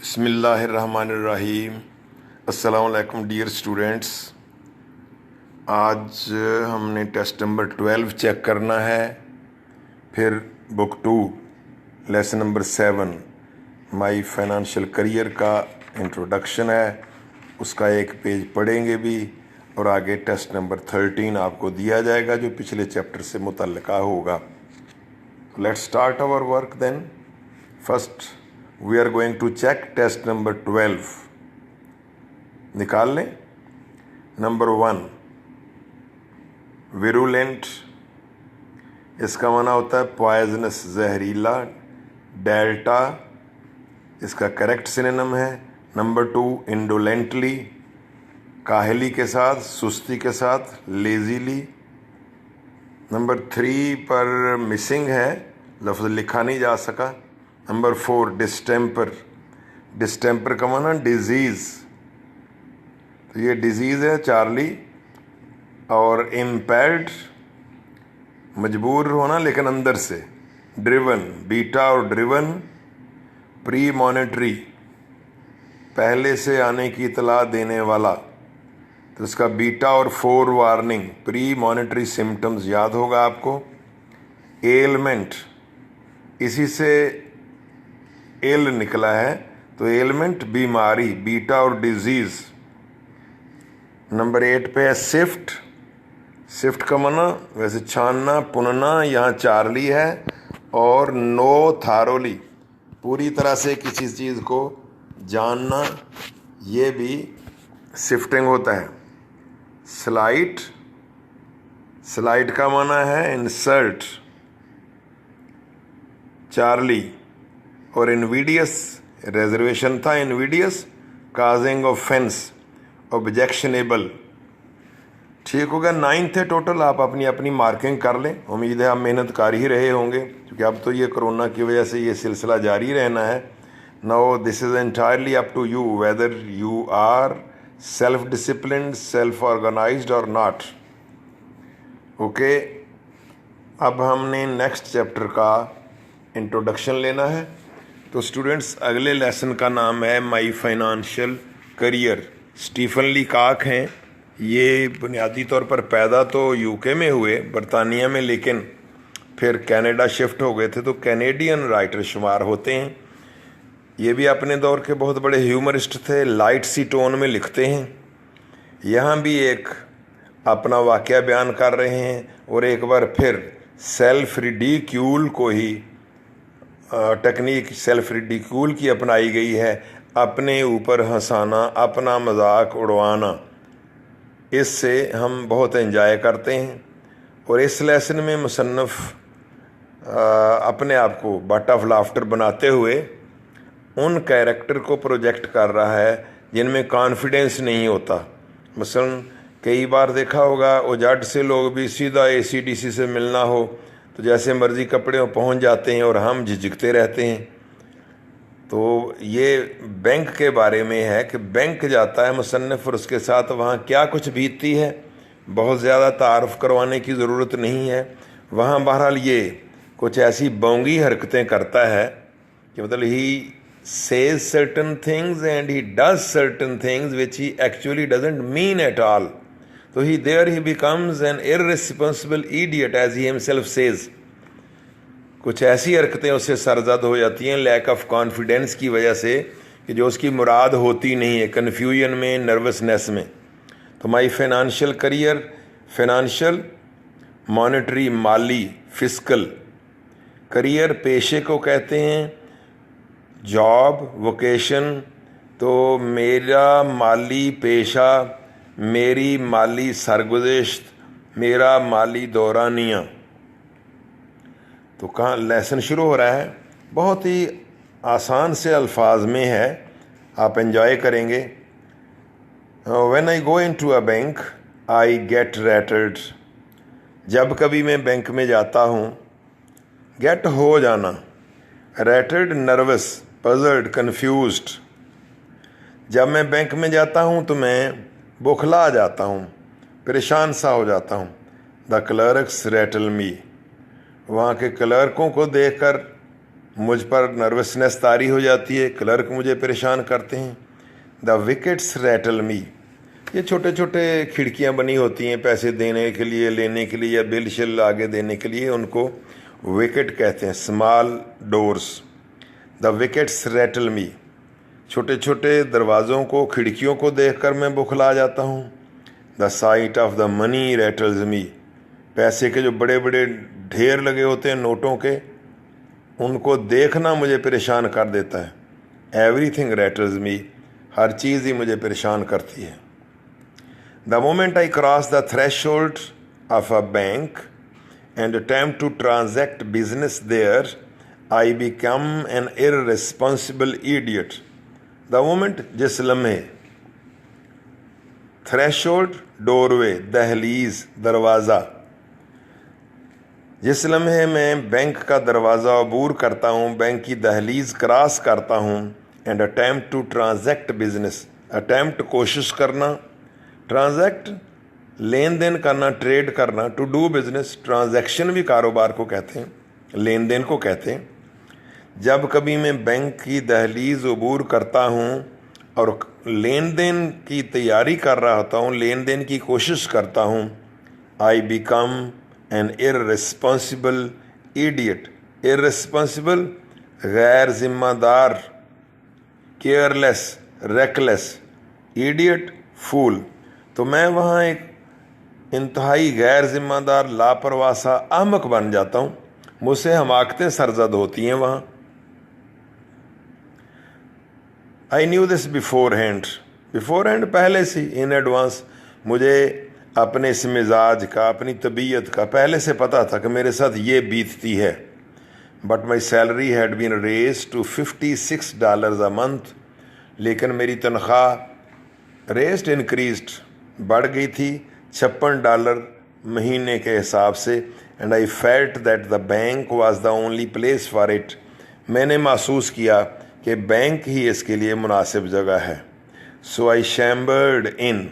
बिस्मिल्लाहिर्रहमानिर्रहीम। अस्सलाम वालेकुम डियर स्टूडेंट्स। आज हमने टेस्ट नंबर 12 चेक करना है, फिर बुक 2 लेसन नंबर 7 माई फाइनेंशियल करियर का इंट्रोडक्शन है, उसका एक पेज पढ़ेंगे भी और आगे टेस्ट नंबर 13 आपको दिया जाएगा जो पिछले चैप्टर से मुतल्लिका होगा। Let's start our work then. First we are going to check test number 12। निकाल लें। नंबर 1 विरुलेंट, इसका माना होता है पॉइजनस, जहरीला। डेल्टा इसका करेक्ट सिनोनिम है। नंबर 2 इंडोलेंटली, काहली के साथ, सुस्ती के साथ, लेजीली। नंबर 3 पर मिसिंग है, लफ्ज़ लिखा नहीं जा सका। नंबर 4 डिस्टेम्पर, डिस्टेम्पर का माना डिजीज़, तो ये डिजीज़ है चार्ली। और इम्पेयर्ड, मजबूर होना लेकिन अंदर से। ड्रिवन, बीटा और ड्रिवन। प्री मॉनिटरी, पहले से आने की इतला देने वाला, तो इसका बीटा और 4 वार्निंग। प्री मॉनिटरी सिम्टम्स याद होगा आपको। एलमेंट, इसी से एल निकला है, तो एलमेंट बीमारी, बीटा और डिजीज। नंबर 8 पे है शिफ्ट, शिफ्ट का माना वैसे छानना, पुनना, यहाँ चार्ली है। और नो थारोली, पूरी तरह से किसी चीज़ को जानना, ये भी शिफ्टिंग होता है। स्लाइट, स्लाइट का माना है इंसल्ट, चार्ली। और इनविडियस, रिजर्वेशन था, इनविडियस, काजिंग ऑफेंस, ऑब्जेक्शनेबल। ठीक होगा। 9 है टोटल, आप अपनी अपनी मार्किंग कर लें। उम्मीद है आप मेहनत कर ही रहे होंगे, क्योंकि अब तो ये कोरोना की वजह से ये सिलसिला जारी रहना है। Now this is entirely up to you whether you are self disciplined, self organised और नॉट। ओके, अब हमने नेक्स्ट चैप्टर का इंट्रोडक्शन लेना है। तो स्टूडेंट्स, अगले लेसन का नाम है my financial career. Stephen Leacock हैं, ये बुनियादी तौर पर पैदा तो यूके में हुए, बरतानिया में, लेकिन फिर कनाडा शिफ्ट हो गए थे, तो कैनेडियन राइटर शुमार होते हैं। ये भी अपने दौर के बहुत बड़े ह्यूमरिस्ट थे, लाइट सी टोन में लिखते हैं। यहाँ भी एक अपना वाक़या बयान कर रहे हैं और एक बार फिर सेल्फ रिडिक्यूल को ही टेक्निक सेल्फ रिडिक्यूल की अपनाई गई है, अपने ऊपर हंसाना, अपना मजाक उड़वाना। इससे हम बहुत एंजॉय करते हैं। और इस लेसन में मुसन्नफ़ अपने आप को बट ऑफ लाफ्टर बनाते हुए उन कैरेक्टर को प्रोजेक्ट कर रहा है जिनमें कॉन्फिडेंस नहीं होता। मसलन कई बार देखा होगा उजाट से लोग भी सीधा ACDC से मिलना हो तो जैसे मर्जी कपड़े में पहुंच जाते हैं और हम झिझकते रहते हैं। तो ये बैंक के बारे में है कि बैंक जाता है मुसन्निफ़ और उसके साथ वहाँ क्या कुछ बीतती है, बहुत ज़्यादा तारुफ करवाने की ज़रूरत नहीं है। वहाँ बहरहाल ये कुछ ऐसी बोंगी हरकतें करता है कि मतलब he says certain things and he does certain things which he actually doesn't mean at all. तो he becomes an irresponsible idiot as he himself says। कुछ ऐसी हरकतें उससे सरजद हो जाती हैं लैक ऑफ कॉन्फिडेंस की वजह से कि जो उसकी मुराद होती नहीं है, कन्फ्यूजन में, नर्वसनेस में। तो माई फाइनेंशियल करियर, फाइनेंशियल, मॉनेटरी, माली, फिस्कल। करियर पेशे को कहते हैं, जॉब, वोकेशन। तो मेरा माली पेशा, मेरी माली सरगुज़श्त, मेरा माली दौरानिया। तो कहाँ लेसन शुरू हो रहा है, बहुत ही आसान से अल्फाज में है, आप एंजॉय करेंगे। When I go into a bank I get rattled, जब कभी मैं बैंक में जाता हूँ। गेट हो जाना, रैटल्ड नर्वस, पजल्ड, कन्फ्यूज्ड। जब मैं बैंक में जाता हूँ तो मैं बौखला जाता हूँ, परेशान सा हो जाता हूँ। द क्लर्क्स रैटल मी, वहाँ के क्लर्कों को देखकर مجھ پر نروسنس طاری ہو جاتی ہے، کلرک مجھے پریشان کرتے ہیں. دا وکٹس ریٹل می. یہ چھوٹے چھوٹے کھڑکیاں بنی ہوتی ہیں پیسے دینے کے لیے، لینے کے لیے، یا بل شل آگے دینے کے لیے، ان کو وکٹ کہتے ہیں، اسمال ڈورس. دا وکٹس ریٹل می. چھوٹے چھوٹے دروازوں کو، کھڑکیوں کو دیکھ کر میں بخلا جاتا ہوں. دا سائٹ آف دا منی ریٹلز می. پیسے کے جو بڑے بڑے ڈھیر لگے ہوتے ہیں نوٹوں کے، ان کو دیکھنا مجھے پریشان کر دیتا ہے. ایوری تھنگ ریٹلز می. ہر چیز ہی مجھے پریشان کرتی ہے. The moment I cross the threshold of a bank and attempt to transact business there I become an irresponsible idiot. The moment, جس لمحے، تھریش ہولڈ ڈور وے، دہلیز، دروازہ، جس لمحے میں بینک کا دروازہ عبور کرتا ہوں، بینک کی دہلیز کراس کرتا ہوں، and attempt to transact business. Attempt کوشش کرنا، ٹرانزیکٹ لین دین کرنا، ٹریڈ کرنا، ٹو ڈو بزنس ٹرانزیکشن بھی کاروبار کو کہتے ہیں، لین دین کو کہتے ہیں. جب کبھی میں بینک کی دہلیز عبور کرتا ہوں اور لین دین کی تیاری کر رہا ہوتا ہوں، لین دین کی کوشش کرتا ہوں، آئی بیکم این ارریسپانسبل ایڈیٹ. ارریسپانسبل، غیر ذمہ دار، کیئرلیس، ریکلیس. ایڈیٹ، فول. تو میں وہاں ایک انتہائی غیر ذمہ دار، لاپرواہ سا احمق بن جاتا ہوں. مجھ سے حماقتیں سرزد ہوتی ہیں وہاں. I knew this before hand. Before hand, پہلے سے، ان ایڈوانس. مجھے اپنے اس مزاج کا، اپنی طبیعت کا پہلے سے پتہ تھا کہ میرے ساتھ یہ بیتتی ہے. But my salary had been raised to $56 a month. لیکن میری تنخواہ ریزڈ، انکریزڈ، بڑھ گئی تھی $56 مہینے کے حساب سے. And I felt that the bank was the only place for it. میں نے محسوس کیا کہ بینک ہی اس کے لیے مناسب جگہ ہے. سو آئی شیمبرڈ ان.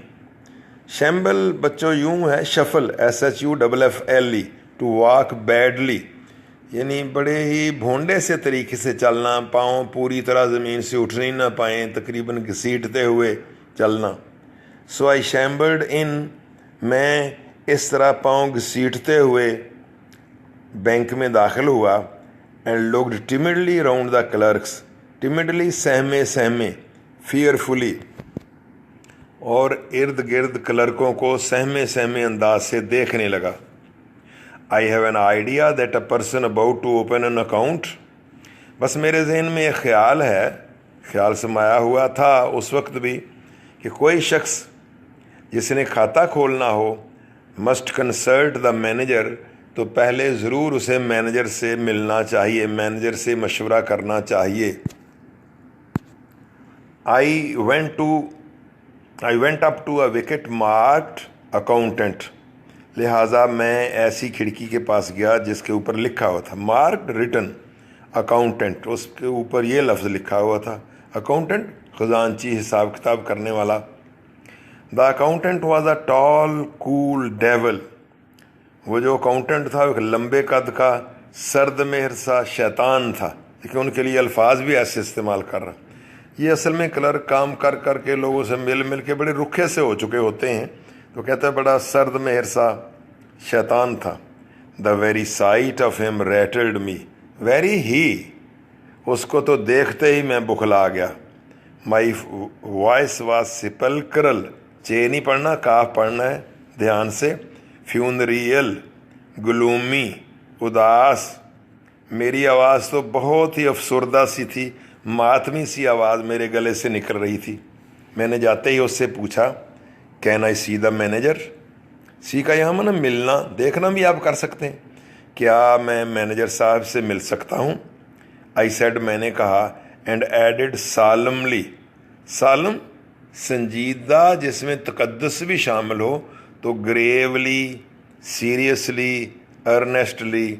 شیمبل بچوں یوں ہے، shuffle, SHUFFLE، to walk badly, یعنی بڑے ہی بھونڈے سے طریقے سے چلنا، پاؤں پوری طرح زمین سے اٹھ نہیں نہ پائیں، تقریباً گھسیٹتے ہوئے چلنا. سو آئی شیمبرڈ ان. میں اس طرح پاؤں گھسیٹتے ہوئے بینک میں داخل ہوا. And looked timidly round the clerks. Timidly, سہمے سہمے، فیئرفلی، اور ارد گرد کلرکوں کو سہمے سہمے انداز سے دیکھنے لگا. I have an idea that a person about to open an account. بس میرے ذہن میں ایک خیال ہے، خیال سمایا ہوا تھا اس وقت بھی، کہ کوئی شخص جس نے کھاتہ کھولنا ہو، مسٹ کنسلٹ دا مینیجر. تو پہلے ضرور اسے مینیجر سے ملنا چاہیے، مینیجر سے مشورہ کرنا چاہیے. I went up to a wicket marked accountant. لہٰذا میں ایسی کھڑکی کے پاس گیا جس کے اوپر لکھا ہوا تھا marked written accountant. اس کے اوپر یہ لفظ لکھا ہوا تھا اکاؤنٹنٹ، خزانچی، حساب کتاب کرنے والا. The accountant was a tall, cool devil. وہ جو اکاؤنٹنٹ تھا ایک لمبے قد کا، سرد مہر سا شیطان تھا. لیکن ان کے لیے الفاظ بھی ایسے استعمال کر رہا. یہ اصل میں کلرک کام کر کر کے لوگوں سے مل کے بڑے رکھے سے ہو چکے ہوتے ہیں، تو کہتا ہے بڑا سرد مہر سا شیطان تھا. The very sight of him rattled me. Very ہی، اس کو تو دیکھتے ہی میں بخلا گیا. My voice was sepulchral. چے نہیں پڑھنا، کاف پڑھنا ہے دھیان سے. فیونریل، گلومی، اداس. میری آواز تو بہت ہی افسردہ سی تھی، ماتمی سی آواز میرے گلے سے نکل رہی تھی. میں نے جاتے ہی اس سے پوچھا، can I C the manager? سی کا یہاں مطلب ملنا، دیکھنا بھی آپ کر سکتے ہیں. کیا میں مینیجر صاحب سے مل سکتا ہوں؟ آئی سیڈ، میں نے کہا. And added سالملی. سالم، سنجیدہ، جس میں تقدس بھی شامل ہو. تو گریولی، سیریسلی، ارنیسٹلی.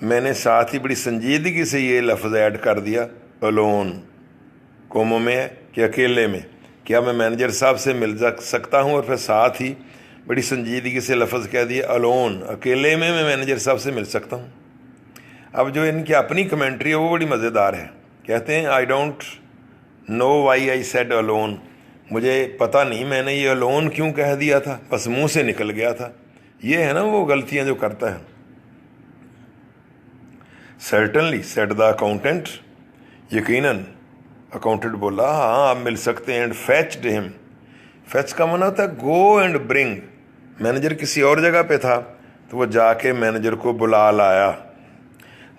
میں نے ساتھ ہی بڑی سنجیدگی سے یہ لفظ ایڈ کر دیا، الون، قوموں میں کہ اکیلے میں. کیا میں مینیجر صاحب سے مل سکتا ہوں؟ اور پھر ساتھ ہی بڑی سنجیدگی سے لفظ کہہ دیا، الون، اکیلے میں مینیجر صاحب سے مل سکتا ہوں. اب جو ان کی اپنی کمنٹری ہے وہ بڑی مزیدار ہے. کہتے ہیں I don't know why I said alone. مجھے پتہ نہیں میں نے یہ الون کیوں کہہ دیا تھا, بس منہ سے نکل گیا تھا. یہ ہے نا وہ غلطیاں جو کرتا ہے. Certainly said the accountant. یقیناً اکاؤنٹنٹ بولا ہاں آپ مل سکتے ہیں. اینڈ فیچڈ ہم. فیچ کا معنی ہوتا ہے گو اینڈ برنگ. مینیجر کسی اور جگہ پہ تھا تو وہ جا کے مینیجر کو بلا لایا.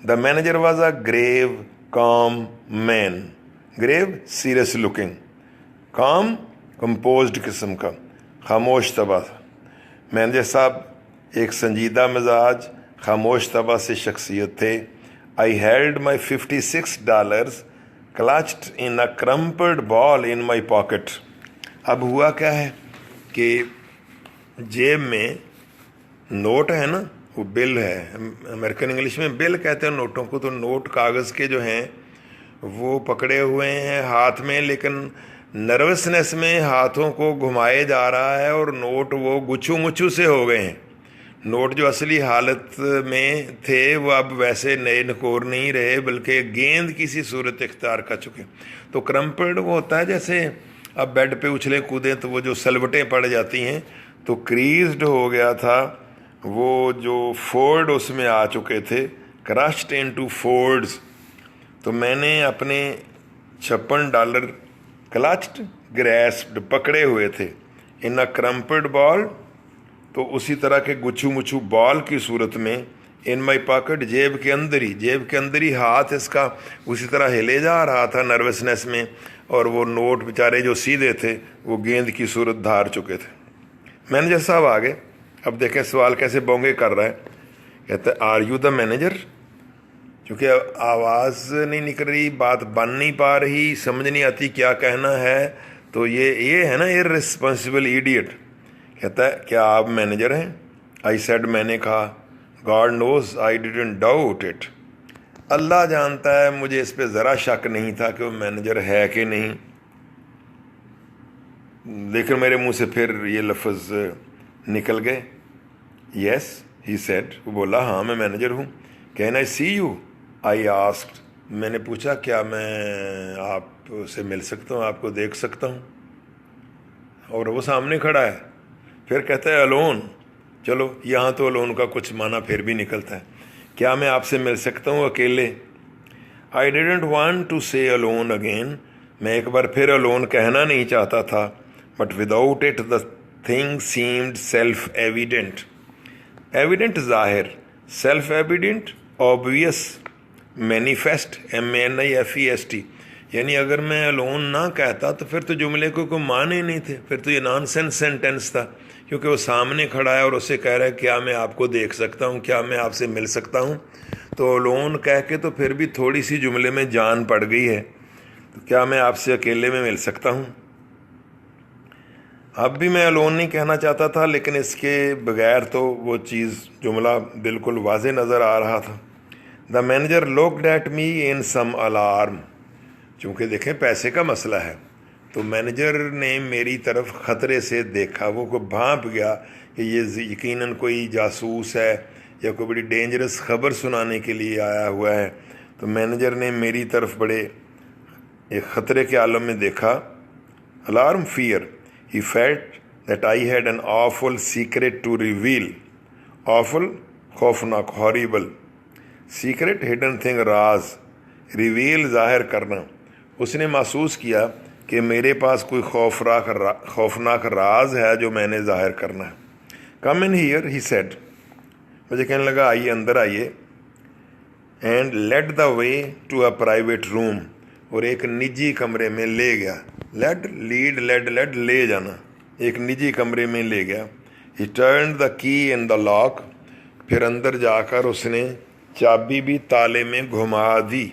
The manager was a grave calm man. Grave serious looking, calm composed قسم کا, خاموش طبع. مینیجر صاحب ایک سنجیدہ مزاج خاموش طبع سے شخصیت تھے. آئی held my $56 clutched in a crumpled ball in my pocket. اب ہوا کیا ہے کہ جیب میں نوٹ ہے نا, وہ بل ہے. امریکن انگلش میں بل کہتے ہیں نوٹوں کو. تو نوٹ کاغذ کے جو ہیں وہ پکڑے ہوئے ہیں ہاتھ میں, لیکن نروسنس میں ہاتھوں کو گھمائے جا رہا ہے اور نوٹ وہ گچھو مچھو سے ہو گئے ہیں. نوٹ جو اصلی حالت میں تھے وہ اب ویسے نئے نکور نہیں رہے بلکہ گیند کی سی صورت اختیار کر چکے. تو کرمپلڈ وہ ہوتا ہے جیسے اب بیڈ پہ اچھلے کودیں تو وہ جو سلوٹیں پڑ جاتی ہیں, تو کریزڈ ہو گیا تھا وہ جو فورڈ اس میں آ چکے تھے. Crushed into fords. تو میں نے اپنے $56 کلچڈ گریسپڈ پکڑے ہوئے تھے. ان اے کرمپلڈ بال, تو اسی طرح کے گچھو مچھو بال کی صورت میں. ان مائی پاکٹ, جیب کے اندر ہی ہاتھ اس کا اسی طرح ہلے جا رہا تھا نروسنس میں, اور وہ نوٹ بیچارے جو سیدھے تھے وہ گیند کی صورت دھار چکے تھے. مینیجر صاحب آگے. اب دیکھیں سوال کیسے بونگے کر رہا ہے. کہتا ہے آر یو دا مینیجر. چونکہ آواز نہیں نکل رہی, بات بن نہیں پا رہی, سمجھ نہیں آتی کیا کہنا ہے, تو یہ ہے نا ارسپانسبل ایڈیٹ. کہتا ہے کیا آپ مینیجر ہیں. آئی سیڈ, میں نے کہا. God knows I didn't doubt it. اللہ جانتا ہے مجھے اس پہ ذرا شک نہیں تھا کہ وہ مینیجر ہے کہ نہیں, لیکن میرے منہ سے پھر یہ لفظ نکل گئے. Yes he said. وہ بولا ہاں میں مینیجر ہوں. Can I see you. I asked. میں نے پوچھا کیا میں آپ سے مل سکتا ہوں, آپ کو دیکھ سکتا ہوں. اور وہ سامنے کھڑا ہے. پھر کہتا ہے الون. چلو یہاں تو الون کا کچھ معنی پھر بھی نکلتا ہے. کیا میں آپ سے مل سکتا ہوں اکیلے. I didn't want to say alone again. میں ایک بار پھر الون کہنا نہیں چاہتا تھا. But without it the thing seemed self evident. Evident ظاہر, self evident obvious, manifest MANIFEST. یعنی اگر میں الون نہ کہتا تو پھر تو جملے کو کوئی معنی نہیں تھے, پھر تو یہ نان سینس سینٹینس تھا, کیونکہ وہ سامنے کھڑا ہے اور اسے کہہ رہا ہے کیا میں آپ کو دیکھ سکتا ہوں, کیا میں آپ سے مل سکتا ہوں. تو الون کہہ کے تو پھر بھی تھوڑی سی جملے میں جان پڑ گئی ہے. تو کیا میں آپ سے اکیلے میں مل سکتا ہوں. اب بھی میں الون نہیں کہنا چاہتا تھا, لیکن اس کے بغیر تو وہ چیز جملہ بالکل واضح نظر آ رہا تھا. The manager looked at me in some alarm. چونکہ دیکھیں پیسے کا مسئلہ ہے تو مینیجر نے میری طرف خطرے سے دیکھا. وہ کو بھانپ گیا کہ یہ یقیناً کوئی جاسوس ہے یا کوئی بڑی ڈینجرس خبر سنانے کے لیے آیا ہوا ہے. تو مینیجر نے میری طرف بڑے ایک خطرے کے عالم میں دیکھا. Alarm, fear. He felt that I had an awful secret to reveal. Awful, خوفناک, horrible. Secret, hidden thing, راز. Reveal, ظاہر کرنا. اس نے محسوس کیا کہ میرے پاس کوئی خوفناک راز ہے جو میں نے ظاہر کرنا ہے. Come in here, he said. مجھے کہنے لگا آئیے اندر آئیے. And led the way to a private room. اور ایک نجی کمرے میں لے گیا. لیڈ لے جانا, ایک نجی کمرے میں لے گیا. He turned the key in the lock. پھر اندر جا کر اس نے چابی بھی تالے میں گھما دی.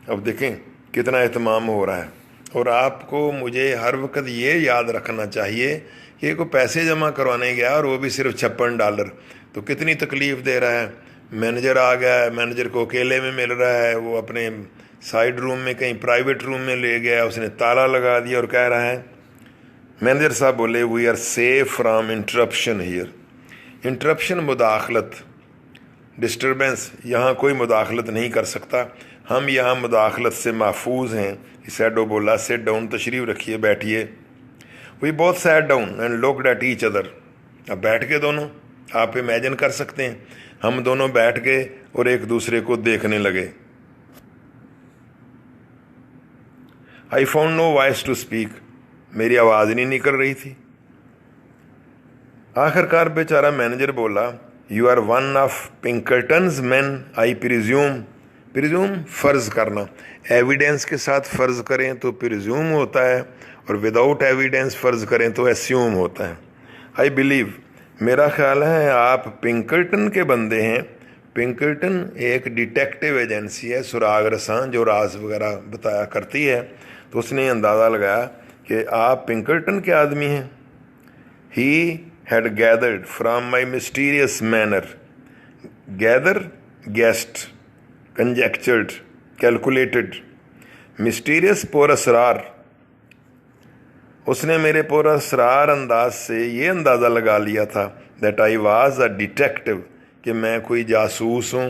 اب دیکھیں کتنا اہتمام ہو رہا ہے. اور آپ کو مجھے ہر وقت یہ یاد رکھنا چاہیے کہ کوئی پیسے جمع کروانے گیا اور وہ بھی صرف $56, تو کتنی تکلیف دے رہا ہے. مینیجر آ گیا ہے, مینیجر کو اکیلے میں مل رہا ہے, وہ اپنے سائڈ روم میں کہیں پرائیویٹ روم میں لے گیا, اس نے تالا لگا دیا اور کہہ رہا ہے. مینیجر صاحب بولے we are safe from interruption here. Interruption, مداخلت. डिस्टर्बेंस, यहाँ कोई मुदाखलत नहीं कर सकता, हम यहाँ मुदाखलत से महफूज हैं। सैडो बोला, सिट डाउन, तशरीफ़ रखिए, बैठिए। We both sat down and looked at each other. अब बैठ के दोनों, आप इमेजिन कर सकते हैं, हम दोनों बैठ गए और एक दूसरे को देखने लगे। I found no voice to speak, मेरी आवाज़ नहीं निकल रही थी। आखिरकार बेचारा मैनेजर बोला, you are one of Pinkerton's man I presume. Presume फ़र्ज़ करना, एविडेंस के साथ फ़र्ज़ करें तो प्रिज्यूम होता है, और विदाउट एविडेंस फ़र्ज़ करें तो एस्यूम होता है। आई बिलीव, मेरा ख्याल है आप पिंकरटन के बंदे हैं। पिंकरटन एक डिटेक्टिव एजेंसी है, सुराग रसां, जो राज वगैरह बताया करती है। तो उसने अंदाज़ा लगाया कि आप पिंकरटन के आदमी हैं। ही had gathered from my mysterious manner, gather, guessed, conjectured, calculated, mysterious पुरअसरार, उसने मेरे पुरअसरार अंदाज से ये अंदाज़ा लगा लिया था that I was a detective, कि मैं कोई जासूस हूँ,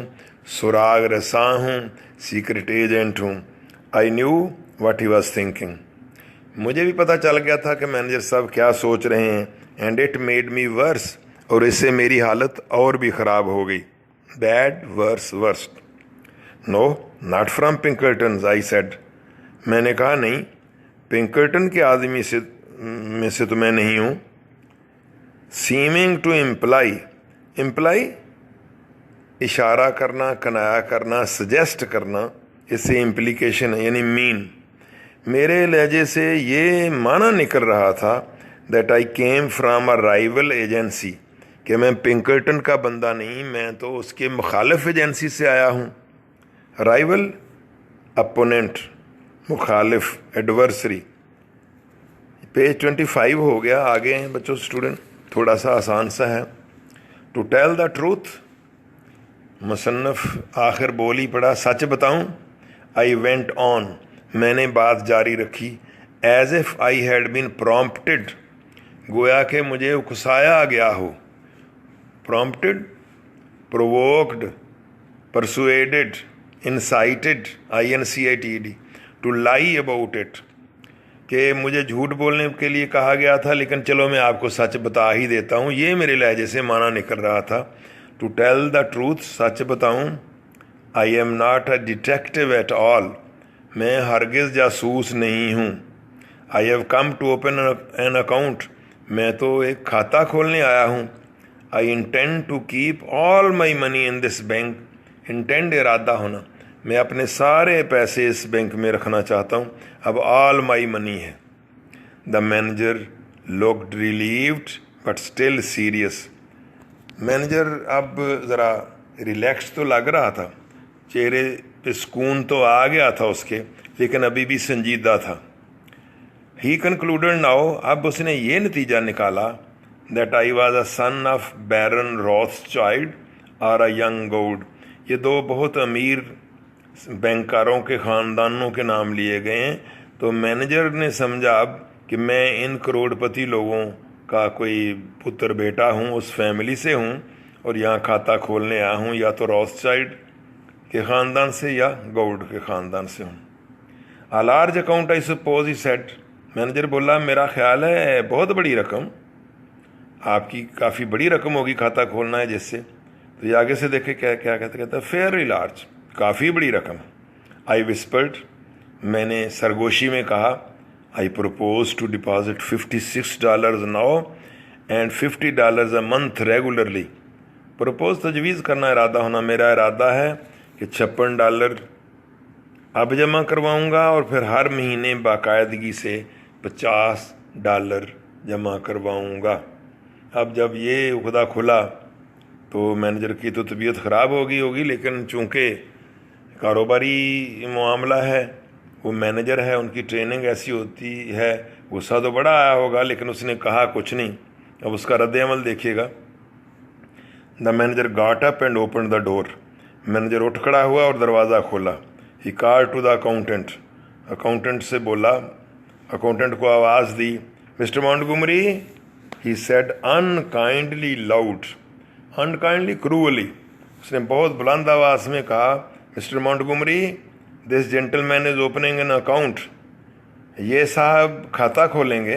सुराग रसां हूँ, सीक्रेट एजेंट हूँ। I knew what he was thinking, मुझे भी पता चल गया था कि मैनेजर साहब क्या सोच रहे हैं। And it made me worse, और इससे मेरी हालत और भी ख़राब हो गई। Bad, worse, worst. No, not from Pinkerton, I said, मैंने कहा नहीं, पिंकरटन के आदमी में से तो मैं नहीं हूँ। सीमिंग टू इम्प्लाई, इम्प्लाई इशारा करना, कनाया करना, सजेस्ट करना, इससे इम्प्लीकेशन है, यानी मीन। मेरे लहजे से ये माना निकल रहा था that I came from a rival agency, कि मैं पिंकरटन का बंदा नहीं, मैं तो उसके मुखालिफ एजेंसी से आया हूँ। राइवल, अपोनेंट, मुखालिफ, एडवर्सरी। पेज 25 हो गया, आगे हैं बच्चों, स्टूडेंट, थोड़ा सा आसान सा है। टू टेल द ट्रूथ, मुसन्नफ़ आखिर बोल ही पड़ा, सच बताऊँ। आई वेंट ऑन, मैंने बात जारी रखी। As if I had been prompted, गोया कि मुझे उकसाया गया हो। Prompted, provoked, persuaded, incited, INCITED, to lie about it, कि मुझे झूठ बोलने के लिए कहा गया था, लेकिन चलो मैं आपको सच बता ही देता हूँ। ये मेरे लहजे से माना निकल रहा था। टू टेल द ट्रूथ, सच बताऊँ। I am not a detective at all, मैं हरगिज़ जासूस नहीं हूँ। I have come to open an account, मैं तो एक खाता खोलने आया हूँ। I intend to keep all my money in this bank, intend इरादा होना, मैं अपने सारे पैसे इस बैंक में रखना चाहता हूँ। अब ऑल माई मनी है। The manager looked relieved but still serious, manager अब ज़रा रिलैक्स तो लग रहा था, चेहरे पे सुकून तो आ गया था उसके, लेकिन अभी भी संजीदा था। ही कंक्लूडेड नाउ, अब उसने ये नतीजा निकाला that I was a son of Baron Rothschild और अ यंग गौड, ये दो बहुत अमीर बैंकारों के ख़ानदानों के नाम लिए गए हैं। तो मैनेजर ने समझा अब कि मैं इन करोड़पति लोगों का कोई पुत्र बेटा हूँ, उस फैमिली से हूँ, और यहाँ खाता खोलने आया हूँ, या तो रॉथस्चाइल्ड के ख़ानदान से या गौड के ख़ानदान से हूँ। A large account I suppose, he said, manager बोला, मेरा ख्याल है बहुत बड़ी रकम, आपकी काफ़ी बड़ी रकम होगी, खाता खोलना है जिससे। तो ये आगे से देखे क्या क्या कहता फेयरली लार्ज, काफ़ी बड़ी रकम। आई विस्पर्ड, मैंने सरगोशी में कहा, I propose to deposit $56 now and $50 a month regularly. Propose तजवीज़ करना, इरादा होना, मेरा इरादा है कि $56 अब जमा करवाऊंगा और फिर हर महीने बाकायदगी से $50 जमा करवाऊंगा। अब जब ये उकदा खुला तो मैनेजर की तो तबीयत ख़राब होगी, लेकिन चूँकि कारोबारी मामला है, वो मैनेजर है, उनकी ट्रेनिंग ऐसी होती है, गुस्सा तो बड़ा आया होगा, लेकिन उसने कहा कुछ नहीं। अब उसका रद्द अमल देखिएगा। The manager got up and open the door, manager उठ खड़ा हुआ और दरवाज़ा खोला। He called to the accountant, accountant से बोला, अकाउंटेंट को आवाज़ दी, mister Montgomery, he said unkindly loud, unkindly cruelly, उसने बहुत बुलंद आवाज़ में कहा, mister Montgomery, this gentleman is opening an account. ये साहब खाता खोलेंगे,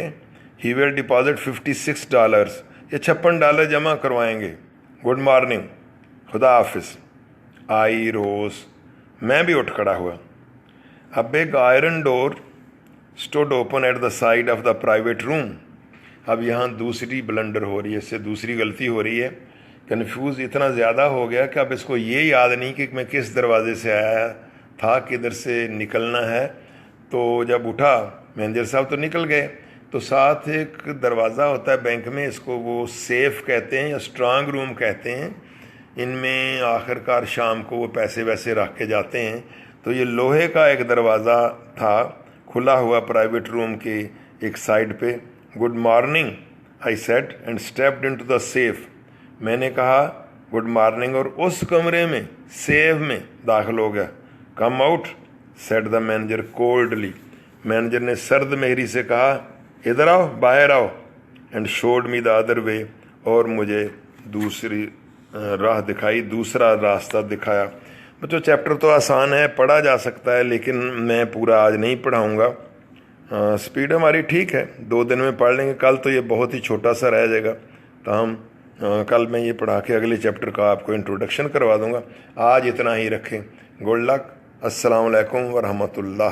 ही विल डिपॉजिट $56, ये $56 जमा करवाएंगे। गुड मॉर्निंग, खुदा हाफिज। आई रोज, मैं भी उठ खड़ा हुआ। A big iron door stood open at the side of the private room. अब यहाँ दूसरी ब्लंडर हो रही है, इससे दूसरी गलती हो रही है। कन्फ्यूज़ इतना ज़्यादा हो गया कि अब इसको ये याद नहीं कि मैं किस दरवाजे से आया था, किधर से निकलना है। तो जब उठा, मैनेजर साहब तो निकल गए, तो साथ एक दरवाज़ा होता है बैंक में, इसको वो सेफ कहते हैं या स्ट्रांग रूम कहते हैं। इनमें आखिरकार शाम को वो पैसे वैसे रख के जाते हैं। तो ये लोहे का एक दरवाज़ा था खुला हुआ प्राइवेट रूम के एक साइड पे। Good morning, I said and stepped into the safe. मैंने कहा गुड मॉर्निंग और उस कमरे में सेफ में दाखिल हो गया। Come out, said the manager coldly. Manager ने सर्द मेहरी से कहा, इधर आओ, बाहर आओ, and showed me the other way, और मुझे दूसरी राह दिखाई, दूसरा रास्ता दिखाया। बच्चों चैप्टर तो आसान है, पढ़ा जा सकता है, लेकिन मैं पूरा आज नहीं पढ़ाऊँगा। स्पीड हमारी ठीक है, 2 दिन में पढ़ लेंगे। कल तो ये बहुत ही छोटा सा रह जाएगा, तो हम कल मैं ये पढ़ा के अगले चैप्टर का आपको इंट्रोडक्शन करवा दूँगा। आज इतना ही रखें। Good luck. अस्सलाम वालेकुम व रहमतुल्लाह।